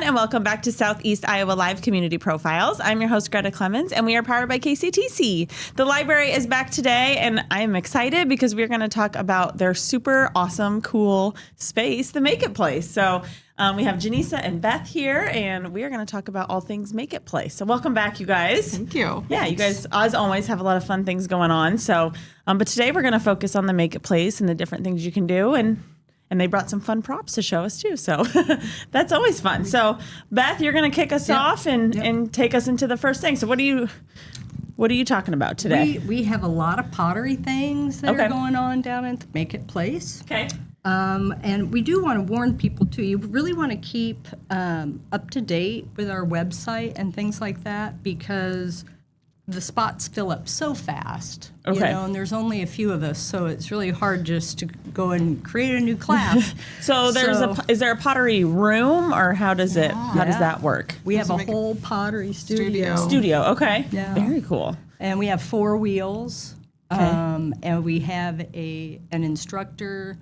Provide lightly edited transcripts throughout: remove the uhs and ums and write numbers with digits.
everyone, and welcome back to Southeast Iowa Live Community Profiles. I'm your host, Greta Clemens, and we are powered by KCTC. The library is back today, and I'm excited because we're going to talk about their super awesome, cool space, the Make It Place. So we have Jenisa and Beth here, and we are going to talk about all things Make It Place. So welcome back, you guys. Thank you. Yeah, you guys, as always, have a lot of fun things going on. So, but today we're going to focus on the Make It Place and the different things you can do, and they brought some fun props to show us too. So that's always fun. So Beth, you're going to kick us off and take us into the first thing. So what are you talking about today? We have a lot of pottery things that are going on down at the Make It Place. Okay. And we do want to warn people too. You really want to keep up to date with our website and things like that because the spots fill up so fast, you know, and there's only a few of us, so it's really hard just to go and create a new class. So is there a pottery room, or how does that work? We have a whole pottery studio. Okay. Yeah. Very cool. And we have 4 wheels. Okay. And we have an instructor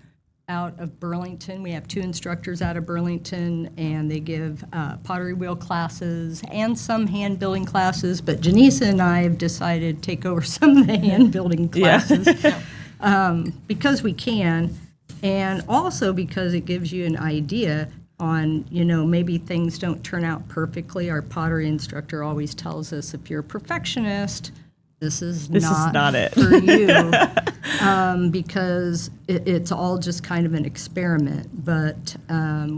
out of Burlington. We have 2 instructors out of Burlington, and they give pottery wheel classes and some hand building classes. But Jenisa and I have decided to take over some of the hand building classes because we can, and also because it gives you an idea on, you know, maybe things don't turn out perfectly. Our pottery instructor always tells us, if you're a perfectionist, this is not it for you, because it's all just kind of an experiment. But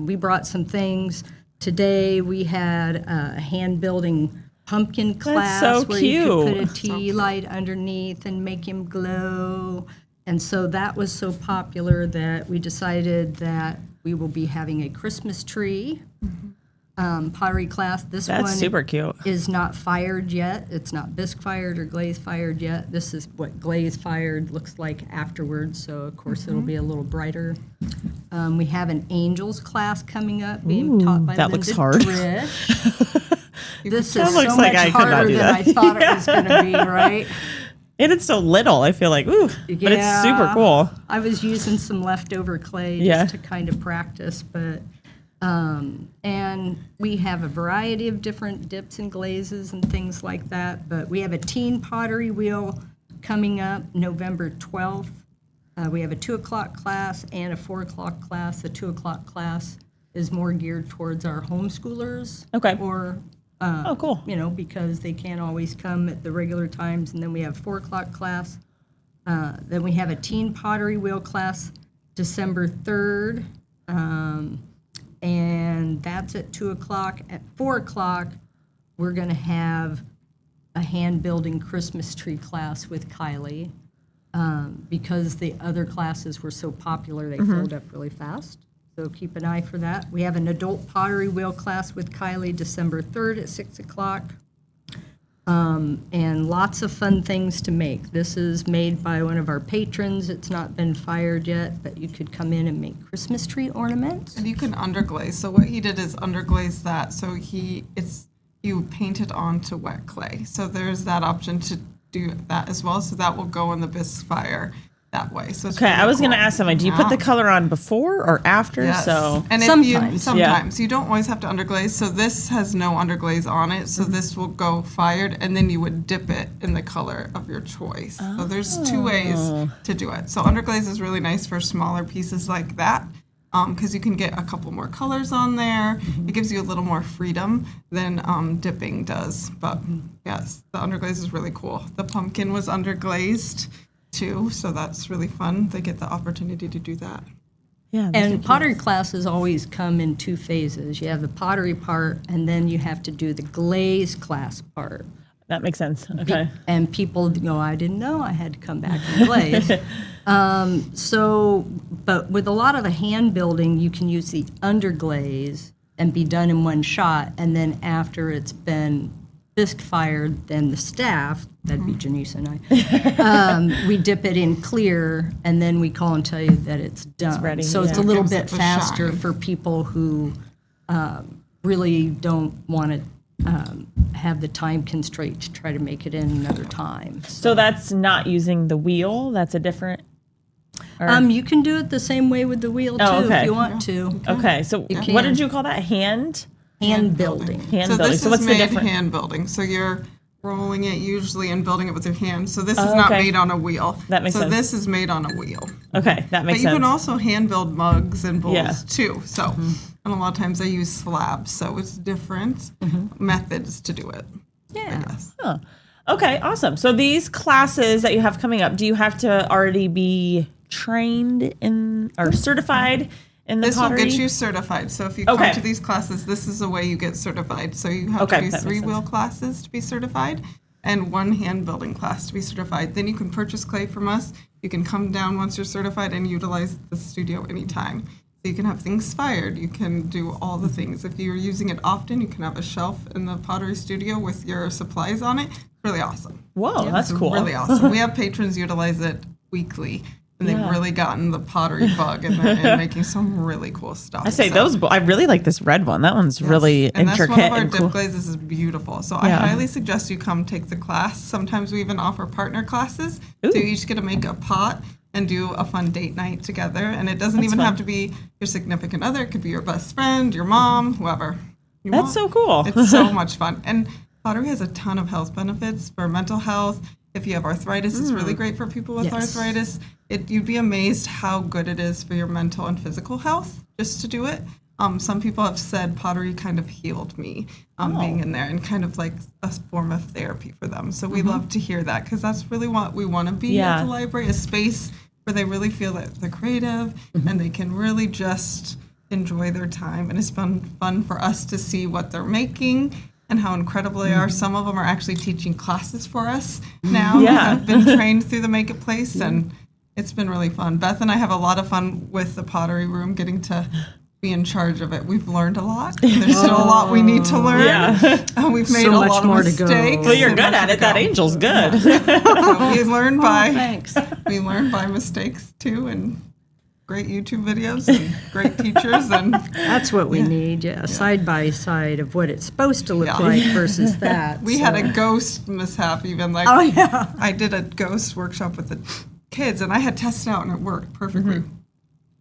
we brought some things. Today we had a hand building pumpkin class where you could put a tea light underneath and make him glow. And so that was so popular that we decided that we will be having a Christmas tree. Pottery class. That's one super cute. Is not fired yet. It's not bisque fired or glaze fired yet. This is what glaze fired looks like afterwards. So of course it'll be a little brighter. We have an angels class coming up being taught by Linda looks hard. Trish. This is looks so like much harder than I thought it was going to be, right? And it's so little. I feel like, but it's super cool. I was using some leftover clay just to kind of practice, but. And we have a variety of different dips and glazes and things like that. But we have a teen pottery wheel coming up November 12th. We have a 2 o'clock class and a 4 o'clock class. The 2 o'clock class is more geared towards our homeschoolers. Okay. Or, cool. You know, because they can't always come at the regular times. And then we have 4 o'clock class. Then we have a teen pottery wheel class December 3rd. And that's at 2 o'clock. At 4 o'clock, we're going to have a hand-building Christmas tree class with Kylie. Because the other classes were so popular, they filled up really fast. So keep an eye for that. We have an adult pottery wheel class with Kylie December 3rd at 6 o'clock. And lots of fun things to make. This is made by one of our patrons. It's not been fired yet, but you could come in and make Christmas tree ornaments. And you can underglaze. So what he did is underglaze that. So you paint it onto wet clay. So there's that option to do that as well. So that will go in the bisque fire that way. So it's really I was cool. going to ask somebody, do you put the color on before or after? Yes. So and sometimes you don't always have to underglaze. So this has no underglaze on it. So this will go fired, and then you would dip it in the color of your choice. So there's 2 ways to do it. So underglaze is really nice for smaller pieces like that, because you can get a couple more colors on there. It gives you a little more freedom than dipping does. But yes, the underglaze is really cool. The pumpkin was underglazed too, so that's really fun. They get the opportunity to do that. yeah. And pottery classes always come in 2 phases. You have the pottery part, and then you have to do the glaze class part. That makes sense. Okay. And people go, I didn't know I had to come back and glaze. But with a lot of the hand building, you can use the underglaze and be done in one shot. And then after it's been bisque fired, then the staff, that'd be Jenisa and I, we dip it in clear, and then we call and tell you that it's done. It's ready, so it's a little Gives bit it the faster shine. for people who really don't want to have the time constraint to try to make it in another time. So that's not using the wheel. That's a different. You can do it the same way with the wheel too okay. if you want to. Okay. So what did you call that? hand building. Hand so building. this So what's is the made difference? hand building. So you're rolling it usually and building it with your hand. So this is Oh, not okay. made on a wheel. That makes so sense. this is made on a wheel. Okay, that But makes you sense. can also hand build mugs and bowls Yeah. too. So, and a lot of times I use slabs. So it's different methods to do it. Yeah. Yes. Oh, okay, awesome. So these classes that you have coming up, do you have to already be trained in or certified in the This pottery? will get you certified. So if you Okay. come to these classes, this is the way you get certified. So you have Okay, to do that makes 3 sense. wheel classes to be certified and 1 hand building class to be certified. Then you can purchase clay from us. You can come down once you're certified and utilize the studio anytime. So you can have things fired. You can do all the things. If you're using it often, you can have a shelf in the pottery studio with your supplies on it. Really awesome. Whoa, that's It's cool. really awesome. We have patrons utilize it weekly, and they've Yeah. really gotten the pottery bug, and they're making some really cool stuff. I say So, those. I really like this red one. That one's really and intricate that's one of our and dip cool. glazes is beautiful. So Yeah. I highly suggest you come take the class. Sometimes we even offer partner classes. Ooh. So you each get to make a pot and do a fun date night together. And it doesn't even fun. have to be your significant other. It could be your best friend, your mom, whoever. You That's so want. cool. It's so much fun. And pottery has a ton of health benefits for mental health. If you have arthritis, it's really great for people with Yes. arthritis. You'd be amazed how good it is for your mental and physical health just to do it. Some people have said pottery kind of healed me being in there and kind of like a form of therapy for them. So we love to hear that because that's really what we want to be Yeah. at the library, a space where they really feel that they're creative and they can really just enjoy their time. And it's been fun for us to see what they're making and how incredible they are. Some of them are actually teaching classes for us now. Yeah. Have been trained through the Make It Place, and it's been really fun. Beth and I have a lot of fun with the pottery room, getting to be in charge of it. We've learned a lot. There's still a lot we need to learn. Yeah. We've made So a much lot of more to go. mistakes. Well, you're and good much at to it. That go. angel's good. So we learn by Thanks. we learn by mistakes too, and great YouTube videos and great teachers and That's what we need, side by side of what it's supposed to look Yeah. like versus that. we had a ghost mishap even like Oh, yeah. I did a ghost workshop with the kids and I had tested out and it worked perfectly.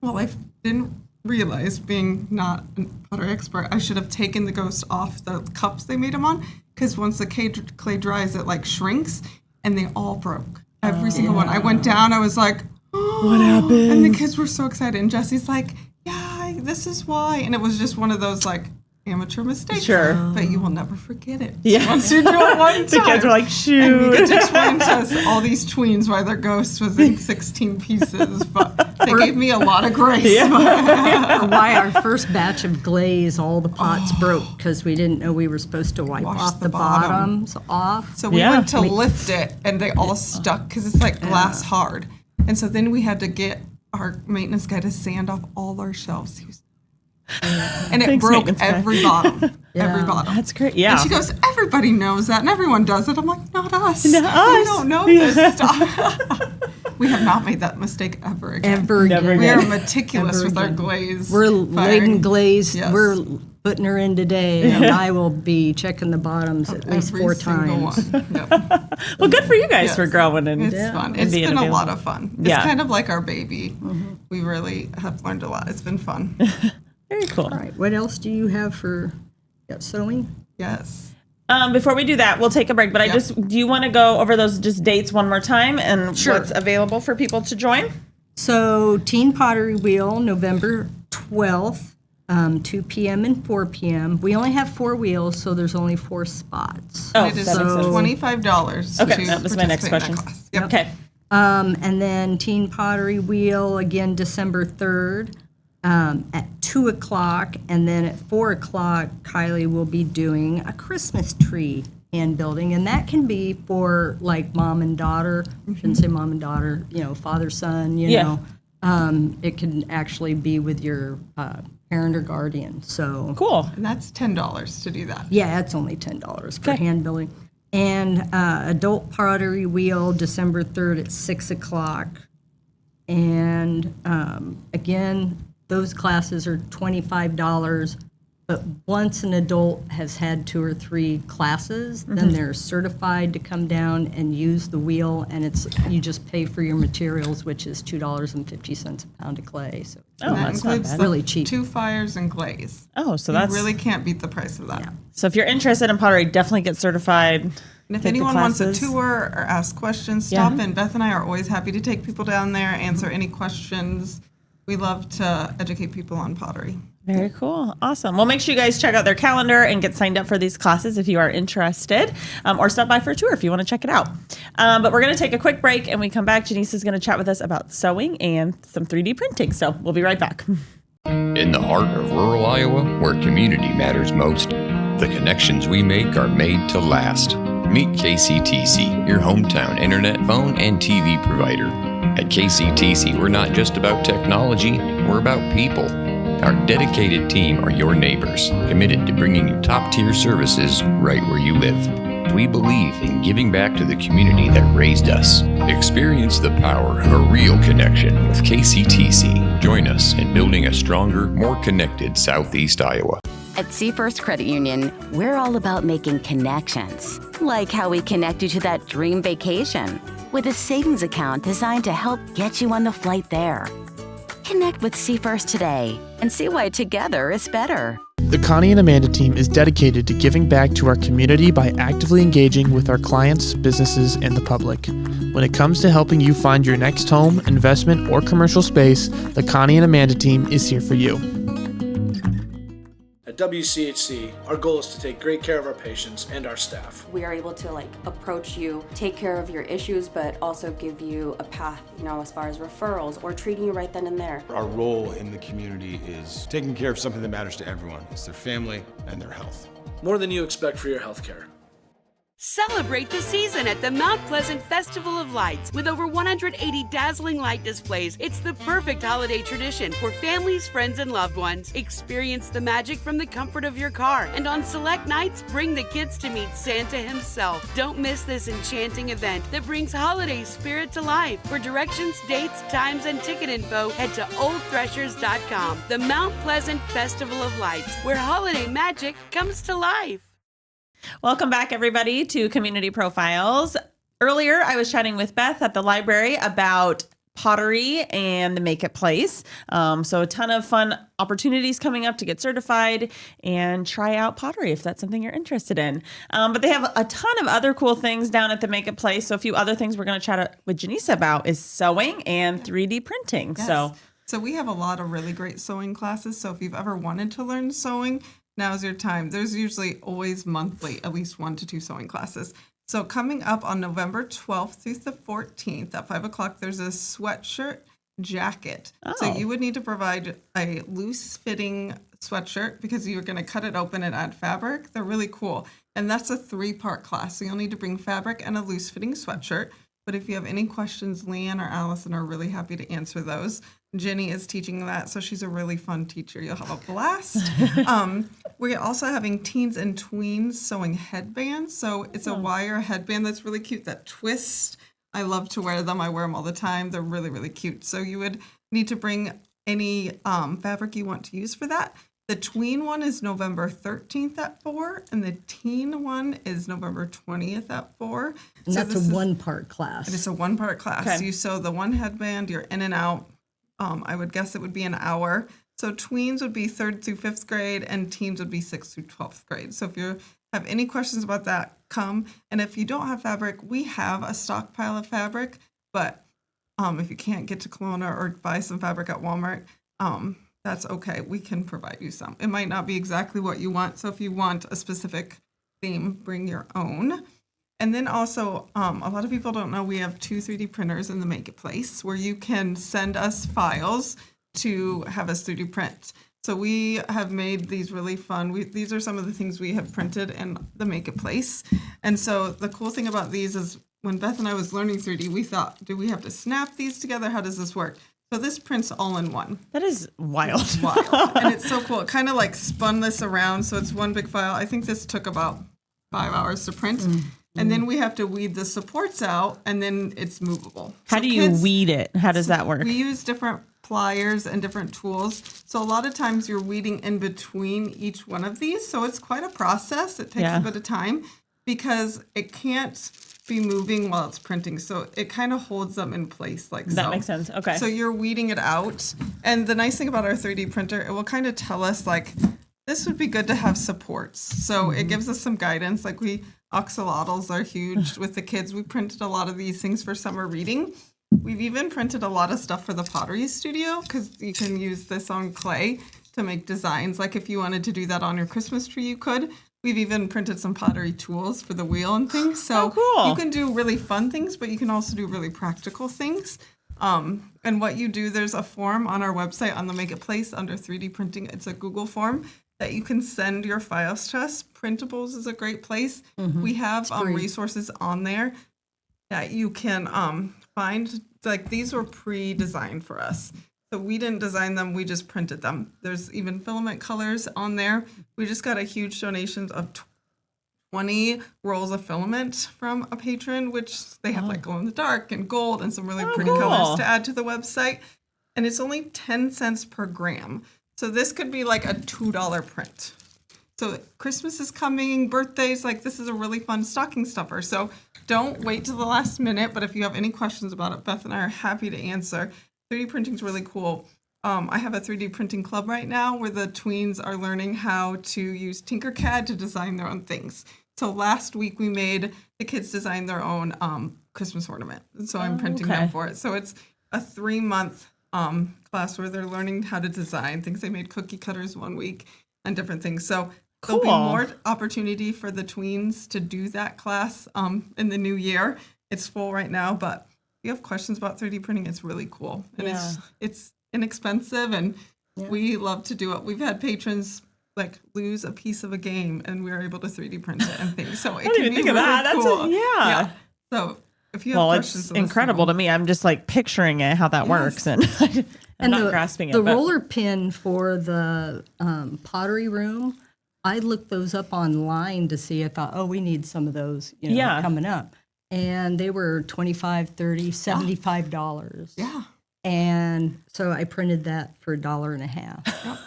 Well, I didn't realize, being not a pottery expert, I should have taken the ghost off the cups they made them on because once the clay dries, it like shrinks and they all broke. Every single one. I went down, I was like, What happened? and the kids were so excited. And Jesse's like, yeah, this is why. And it was just one of those like amateur mistakes. Sure. But you will never forget it. Yeah. Once you do it one time. The kids were like, And shoot. you get to explain to us all these tweens why their ghost was in 16 pieces. But they gave me a lot of grace. Or why our first batch of glaze, all the pots broke because we didn't know we were supposed to wipe Wash off the the bottom. bottoms off. So we Yeah. went to lift it, and they all stuck because it's like glass hard. And so then we had to get our maintenance guy to sand off all our shelves. He was, and it Thanks, broke maintenance guy. every bottom, every Yeah. bottom. That's great. Yeah. And she goes, everybody knows that, and everyone does it. I'm like, not us. Not We us. don't know this stuff. We have not made that mistake ever again. Ever Never again. We again. are meticulous Ever with our again. glaze. We're firing. laden glaze. Yes. We're putting her in today, and I will be checking the bottoms at least Every 4 single times. one. Yep. Well, good for you guys Yes. for growing and It's Yeah. fun. and It's being been a available. lot of fun. It's Yeah. kind of like our baby. We really have learned a lot. It's been fun. Very cool. All right, what else do you have for sewing? Yes. Before we do that, we'll take a break. But Yep. do you want to go over those just dates one more time and Sure. what's available for people to join? So, Teen Pottery Wheel, November 12th, 2 p.m. and 4 p.m. We only have 4 wheels, so there's only 4 spots. Oh, It is that makes sense. $25 Okay, to that was my next participate in question. that class. Yep. Okay. And then Teen Pottery Wheel, again, December 3rd at 2 o'clock. And then at 4 o'clock, Kylie will be doing a Christmas tree hand building. And that can be for like mom and daughter. Shouldn't say mom and daughter, father, son, Yeah. It can actually be with your parent or guardian. So, Cool. And that's $10 to do that. yeah, it's only $10 for Okay. hand building. And Adult Pottery Wheel, December 3rd at 6 o'clock. And again, those classes are $25 But once an adult has had 2 or 3 classes, then they're certified to come down and use the wheel, and you just pay for your materials, which is $2.50 a pound of clay. So Oh, that that's not includes bad. Really cheap. 2 fires and glaze. Oh, so You that's really can't beat the price of that. Yeah. so if you're interested in pottery, definitely get certified. And if take the anyone wants a classes. tour or ask questions, stop in. Beth and I are always happy to take people down there, answer any questions. We love to educate people on pottery. Very cool. Awesome. Well, make sure you guys check out their calendar and get signed up for these classes if you are interested, or stop by for a tour if you want to check it out. But we're going to take a quick break, and we come back. Jenisa is going to chat with us about sewing and some 3D printing. So we'll be right back. In the heart of rural Iowa, where community matters most, the connections we make are made to last. Meet KCTC, your hometown internet, phone, and TV provider. At KCTC, we're not just about technology, we're about people. Our dedicated team are your neighbors, committed to bringing you top-tier services right where you live. We believe in giving back to the community that raised us. Experience the power of a real connection with KCTC. Join us in building a stronger, more connected Southeast Iowa. At Seafirst Credit Union, we're all about making connections, like how we connect you to that dream vacation with a savings account designed to help get you on the flight there. Connect with Seafirst today and see why together is better. The Connie and Amanda team is dedicated to giving back to our community by actively engaging with our clients, businesses, and the public. When it comes to helping you find your next home, investment, or commercial space, the Connie and Amanda team is here for you. At WCHC, our goal is to take great care of our patients and our staff. We are able to approach you, take care of your issues, but also give you a path, as far as referrals or treating you right then and there. Our role in the community is taking care of something that matters to everyone. It's their family and their health. More than you expect for your health care. Celebrate the season at the Mount Pleasant Festival of Lights. With over 180 dazzling light displays, it's the perfect holiday tradition for families, friends, and loved ones. Experience the magic from the comfort of your car, and on select nights, bring the kids to meet Santa himself. Don't miss this enchanting event that brings holiday spirit to life. For directions, dates, times, and ticket info, head to oldthreshers.com. The Mount Pleasant Festival of Lights, where holiday magic comes to life. Welcome back, everybody, to Community Profiles. Earlier, I was chatting with Beth at the library about pottery and the Make It Place. So a ton of fun opportunities coming up to get certified and try out pottery if that's something you're interested in. But they have a ton of other cool things down at the Make It Place. So a few other things we're going to chat with Jenisa about is sewing and 3D printing. Yes. So we have a lot of really great sewing classes. So if you've ever wanted to learn sewing, now's your time. There's usually always monthly, at least 1 to 2 sewing classes. So coming up on November 12th through the 14th at 5 o'clock, there's a sweatshirt jacket. Oh. So you would need to provide a loose fitting sweatshirt because you're going to cut it open and add fabric. They're really cool. And that's a 3-part class. So you'll need to bring fabric and a loose fitting sweatshirt. But if you have any questions, Leanne or Allison are really happy to answer those. Jenny is teaching that, so she's a really fun teacher. You'll have a blast. We're also having teens and tweens sewing headbands. So it's a wire headband that's really cute that twists. I love to wear them. I wear them all the time. They're really, really cute. So you would need to bring any fabric you want to use for that. The tween one is November 13th at 4, and the teen one is November 20th at 4. And so that's a 1-part class. It is a 1-part class. Okay. You sew the one headband, you're in and out. I would guess it would be an hour. So tweens would be 3rd through 5th grade, and teens would be 6th through 12th grade. So if you have any questions about that, come. And if you don't have fabric, we have a stockpile of fabric. But if you can't get to Kelowna or buy some fabric at Walmart, that's okay. We can provide you some. It might not be exactly what you want. So if you want a specific theme, bring your own. And then also, a lot of people don't know we have 2 3D printers in the Make It Place where you can send us files to have us 3D print. So we have made these really fun. These are some of the things we have printed in the Make It Place. And so the cool thing about these is when Beth and I was learning 3D, we thought, do we have to snap these together? How does this work? So this prints all in one. That is wild. It's wild. And it's so cool. It kind of like spun this around. So it's one big file. I think this took about 5 hours to print. And then we have to weed the supports out, and then it's movable. How do you weed it? How does that work? We use different pliers and different tools. So a lot of times you're weeding in between each one of these. So it's quite a process. It takes a bit of time because it can't be moving while it's printing. So it kind of holds them in place like so. That makes sense. Okay. So you're weeding it out. And the nice thing about our 3D printer, it will kind of tell us like, this would be good to have supports. So it gives us some guidance. Like axolotls are huge with the kids. We printed a lot of these things for summer reading. We've even printed a lot of stuff for the pottery studio because you can use this on clay to make designs. Like if you wanted to do that on your Christmas tree, you could. We've even printed some pottery tools for the wheel and things. So cool. You can do really fun things, but you can also do really practical things. And what you do, there's a form on our website on the Make It Place under 3D printing. It's a Google form that you can send your files to us. Printables is a great place. We have resources on there that you can find. Like these were pre-designed for us. So we didn't design them, we just printed them. There's even filament colors on there. We just got a huge donation of 20 rolls of filament from a patron, which they have like glow in the dark and gold and some really pretty colors to add to the website. And it's only 10 cents per gram. So this could be like a $2 print. So Christmas is coming, birthdays, like this is a really fun stocking stuffer. So don't wait till the last minute, but if you have any questions about it, Beth and I are happy to answer. 3D printing is really cool. I have a 3D printing club right now where the tweens are learning how to use Tinkercad to design their own things. So last week we made the kids design their own Christmas ornament. And so I'm printing them for it. So it's a 3-month class where they're learning how to design things. They made cookie cutters one week and different things. So there'll be more opportunity for the tweens to do that class in the new year. It's full right now, but if you have questions about 3D printing, it's really cool. And it's inexpensive, and we love to do it. We've had patrons like lose a piece of a game, and we were able to 3D print it and things. So it can be really cool. That's So if you have questions, it's incredible to me. I'm just like picturing it, how that works, and I'm not grasping it. The roller pin for the pottery room, I looked those up online to see. I thought, we need some of those, coming up. And they were $25, $30, $75. Yeah. And so I printed that for $1.50.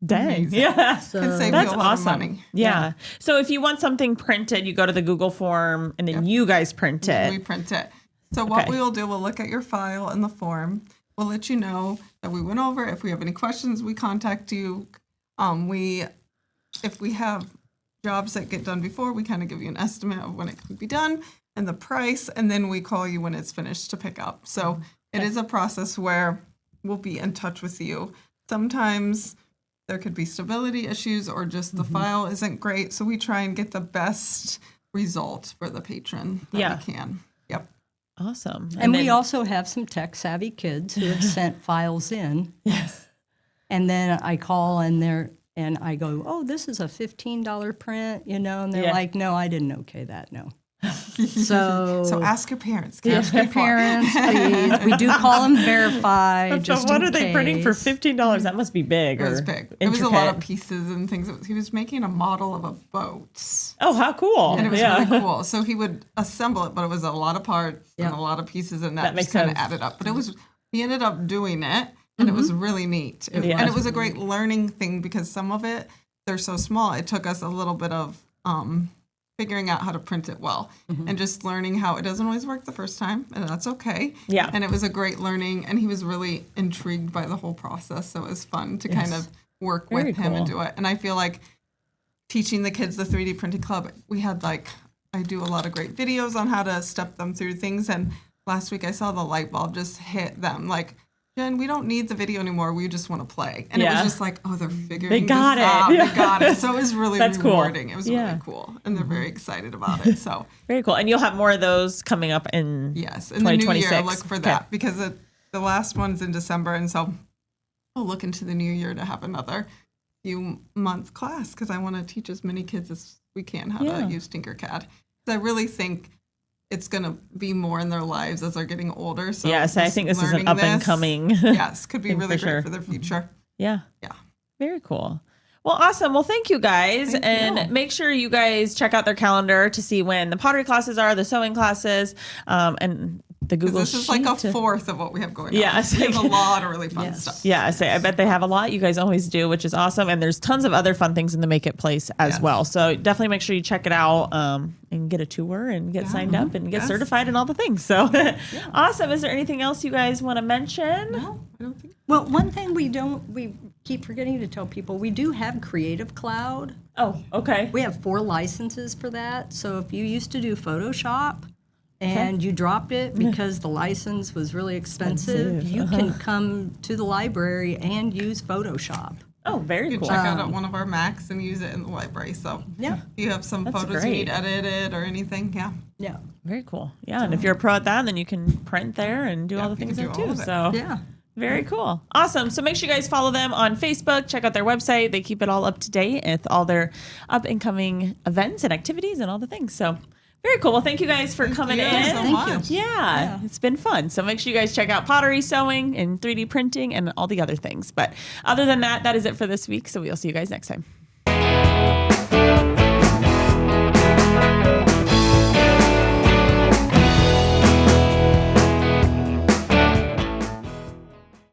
Dang. Amazing. Yeah. So can save that's you a lot awesome. of money. Yeah. So if you want something printed, you go to the Google form and then you guys print it. We print it. So what we will do, we'll look at your file in the form. We'll let you know that we went over. If we have any questions, we contact you. If we have jobs that get done before, we kind of give you an estimate of when it can be done and the price, and then we call you when it's finished to pick up. So it is a process where we'll be in touch with you. Sometimes there could be stability issues or just the file isn't great. So we try and get the best result for the patron that we can. Yep. Awesome. And we also have some tech-savvy kids who have sent files in. Yes. And then I call and I go, this is a $15 print, and they're like, no, I didn't okay that, no. So ask your parents. Ask your parents, please. We do call them verified. So what are they printing for $15? That must be big. It was big. It was a lot of pieces and things. He was making a model of a boat. Oh, how cool. And it was really cool. So he would assemble it, but it was a lot of parts and a lot of pieces, and that just kind of added up. But he ended up doing it, and it was really neat. And it was a great learning thing because some of it, they're so small. It took us a little bit of figuring out how to print it well and just learning how it doesn't always work the first time, and that's okay. Yeah. And it was a great learning, and he was really intrigued by the whole process. So it was fun to kind of work with him and do it. And I feel like teaching the kids the 3D printing club, we had I do a lot of great videos on how to step them through things. And last week I saw the light bulb just hit them. Like, Jen, we don't need the video anymore. We just want to play. And it was just like, they're figuring this out. They got it. So it was really rewarding. Cool. It was really cool. And they're very excited about it. So very cool. And you'll have more of those coming up in 2026. In the new year, look for that because the last one's in December. And so we'll look into the new year to have another few month class because I want to teach as many kids as we can how to use Tinkercad. I really think it's going to be more in their lives as they're getting older. So yes, I think this is an up and coming. Yes, could be really great for their future. Yeah. Yeah. Very cool. Well, awesome. Well, thank you guys. Make sure you guys check out their calendar to see when the pottery classes are, the sewing classes, and the Google This is like a Sheet. fourth of what we have going Yeah, on. so- We have a lot of really fun stuff. Yeah, I bet they have a lot. You guys always do, which is awesome. And there's tons of other fun things in the Make It Place as Yes. well. So definitely make sure you check it out and get a tour and get signed up and get certified and all the things. So awesome. Is there anything else you guys want to mention? No, I don't think. Well, one thing we keep forgetting to tell people, we do have Creative Cloud. Oh, okay. We have 4 licenses for that. So if you used to do Photoshop and you dropped it because the license was really expensive, you can come to the library and use Photoshop. Oh, very You cool. can check out one of our Macs and use it in the library. So Yeah. if you have some That's photos great. you need edited or anything, Yeah. Very cool. Yeah, and if you're a pro at that, then you can print there and do all the you can things there do all too. of it. So Yeah. very cool. Awesome. So make sure you guys follow them on Facebook. Check out their website. They keep it all up to date with all their up and coming events and activities and all the things. So very cool. Well, thank you guys for coming you in. so much. Yeah, it's been fun. So make sure you guys check out pottery, sewing, and 3D printing and all the other things. But other than that, that is it for this week. So we'll see you guys next time.